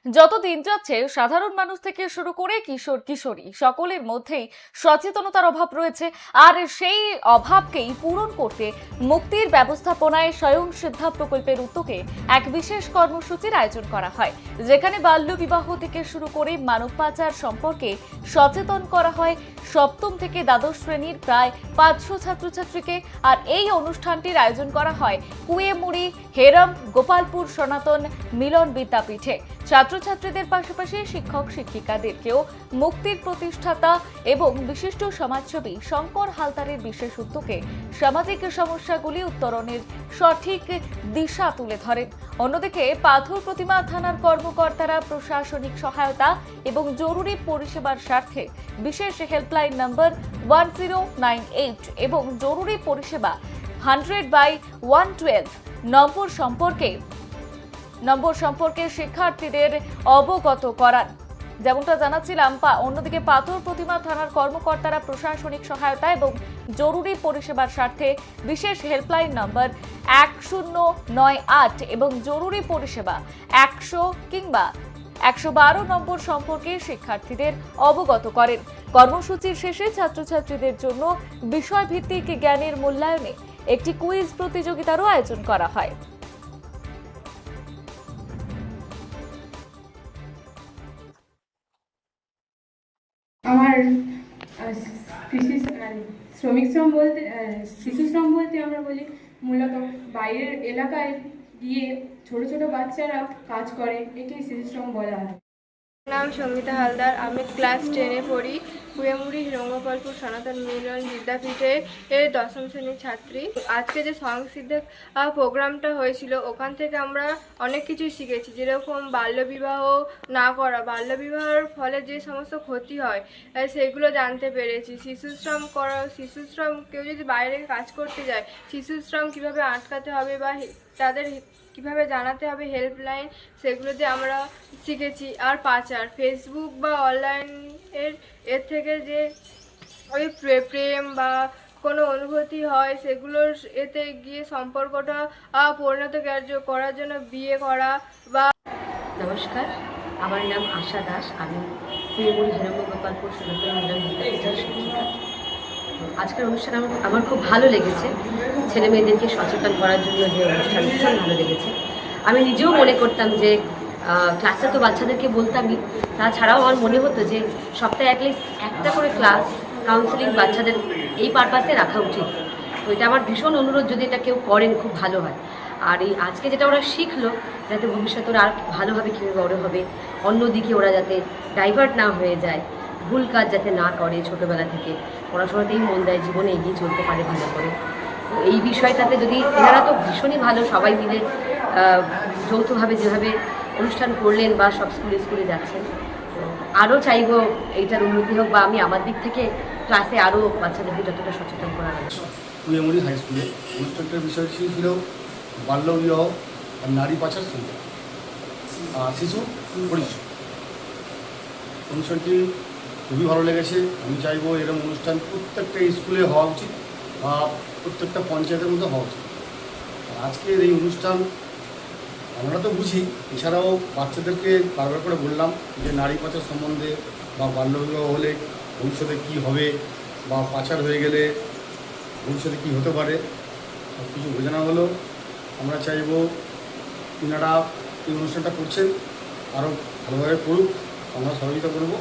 যত দিন যাচ্ছে সাধারণ মানুষ থেকে শুরু করে কিশোর কিশোরী সকলের মধ্যেই সচেতনতার অভাব রয়েছে। আর সেই অভাবকেই পূরণ করতে মুক্তির ব্যবস্থাপনায় স্বয়ং সিদ্ধা প্রকল্পের উদ্যোগে এক বিশেষ কর্মসূচির আয়োজন করা হয়, যেখানে বাল্য বিবাহ থেকে শুরু করে মানব পাচার সম্পর্কে সচেতন করা হয় সপ্তম থেকে দ্বাদশ শ্রেণীর প্রায় 500 ছাত্রছাত্রীকে। আর এই অনুষ্ঠানটির আয়োজন করা হয় কুয়েমুড়ি হেরম গোপালপুর সনাতন মিলন বিদ্যাপীঠে। ছাত্রছাত্রীদের পাশাপাশি শিক্ষক শিক্ষিকাদেরকেও মুক্তির প্রতিষ্ঠাতা এবং বিশিষ্ট সমাজসেবী শঙ্কর হালদারের বিশেষ উদ্যোগে সামাজিক সমস্যাগুলি উত্তরণের সঠিক দিশা তুলে ধরেন। অন্যদিকে পাথর প্রতিমা থানার কর্মকর্তারা প্রশাসনিক সহায়তা এবং জরুরি পরিষেবার স্বার্থে বিশেষ হেল্পলাইন নম্বর 1098 এবং জরুরি পরিষেবা 100/112 নম্বর সম্পর্কে শিক্ষার্থীদের অবগত করান। যেমনটা জানাচ্ছিলাম, অন্যদিকে পাথর প্রতিমা থানার কর্মকর্তারা প্রশাসনিক সহায়তা এবং জরুরি পরিষেবার স্বার্থে বিশেষ হেল্পলাইন নম্বর 1098 এবং জরুরি পরিষেবা 100 কিংবা 112 নম্বর সম্পর্কে শিক্ষার্থীদের অবগত করেন। কর্মসূচির শেষে ছাত্রছাত্রীদের জন্য বিষয়ভিত্তিক জ্ঞানের মূল্যায়নে একটি কুইজ প্রতিযোগিতারও আয়োজন করা হয়। আমার কৃষি শ্রমিক শ্রম বলতে শিশু শ্রম বলতে আমরা বলি মূলত বাইরের এলাকায় গিয়ে ছোট ছোট বাচ্চারা কাজ করে, একে শিশু শ্রম বলা হয়। নাম সঙ্গীতা হালদার, আমি ক্লাস 10-এ পড়ি। কুয়েমুড়ি হিরঙ্গপালপুর সনাতন মিলন বিদ্যাপীঠে দশম শ্রেণীর ছাত্রী। আজকে যে সংসিদ্ধা প্রোগ্রামটা হয়েছিল, ওখান থেকে আমরা অনেক কিছুই শিখেছি, যেরকম বাল্যবিবাহ না করা, বাল্যবিবাহের ফলে যে সমস্ত ক্ষতি হয় সেগুলো জানতে পেরেছি। শিশুশ্রম কেউ যদি বাইরে কাজ করতে যায়, শিশুশ্রম কীভাবে আটকাতে হবে বা তাদের কিভাবে জানাতে হবে হেল্পলাইন, সেগুলোতে আমরা শিখেছি। আর পাচার, ফেসবুক বা অনলাইন এর থেকে যে ওই প্রেম বা কোনো অনুভূতি হয়, সেগুলোর এতে গিয়ে সম্পর্কটা পরিণত করার জন্য বিয়ে করা বা। নমস্কার, আমার নাম আশা দাস। আমি কুয়েমুড়ি হিরঙ্গপালপুর সনাতন মিলন বিদ্যাপীঠের শিক্ষিকা। আজকের অনুষ্ঠান আমার খুব ভালো লেগেছে। ছেলে মেয়েদেরকে সচেতন করার জন্য যে অনুষ্ঠান, ভীষণ ভালো লেগেছে। আমি নিজেও মনে করতাম যে ক্লাসে তো বাচ্চাদেরকে বলতামই, তাছাড়াও আমার মনে হতো যে সপ্তাহে অ্যাটলিস্ট একটা করে ক্লাস কাউন্সেলিং বাচ্চাদের এই পারপাসে রাখা উচিত। তো এটা আমার ভীষণ অনুরোধ, যদি এটা কেউ করেন খুব ভালো হয়। আর এই আজকে যেটা ওরা শিখলো, যাতে ভবিষ্যতে ওরা আর ভালোভাবে কীভাবে বড় হবে, অন্যদিকে ওরা যাতে ডাইভার্ট না হয়ে যায়, ভুল কাজ যাতে না করে, ছোটোবেলা থেকে পড়াশোনাতেই মন দেয়, জীবনে এগিয়ে চলতে পারে ভালো করে। তো এই বিষয়টাতে যদি এনারা তো ভীষণই ভালো, সবাই মিলে যৌথভাবে যেভাবে অনুষ্ঠান করলেন বা সব স্কুলে যাচ্ছেন, তো আরও চাইবো এইটার উন্নতি হোক, বা আমি আমার দিক থেকে ক্লাসে আরও বাচ্চাদেরকে যতটা সচেতন করা হয়। কুয়েমুড়ি হাই স্কুলে অনুষ্ঠানটার বিষয় ছিল বাল্যবিবাহ আর নারী পাচার সুবিধা শিশু পরিচয়। অনুষ্ঠানটি খুবই ভালো লেগেছে। আমি চাইবো এরকম অনুষ্ঠান প্রত্যেকটা স্কুলে হওয়া উচিত বা প্রত্যেকটা পঞ্চায়েতের মধ্যে হওয়া উচিত। আজকের এই অনুষ্ঠান আমরা তো বুঝি, এছাড়াও বাচ্চাদেরকে বারবার করে বললাম যে নারী পাচার সম্বন্ধে বা বাল্যবিবাহ হলে ভবিষ্যতে কী হবে, বা পাচার হয়ে গেলে ভবিষ্যতে কী হতে পারে, সব কিছু বোঝানো হলো। আমরা চাইব তিনারা এই অনুষ্ঠানটা করছেন আরও ভালোভাবে করুক, আমরা সহযোগিতা করব।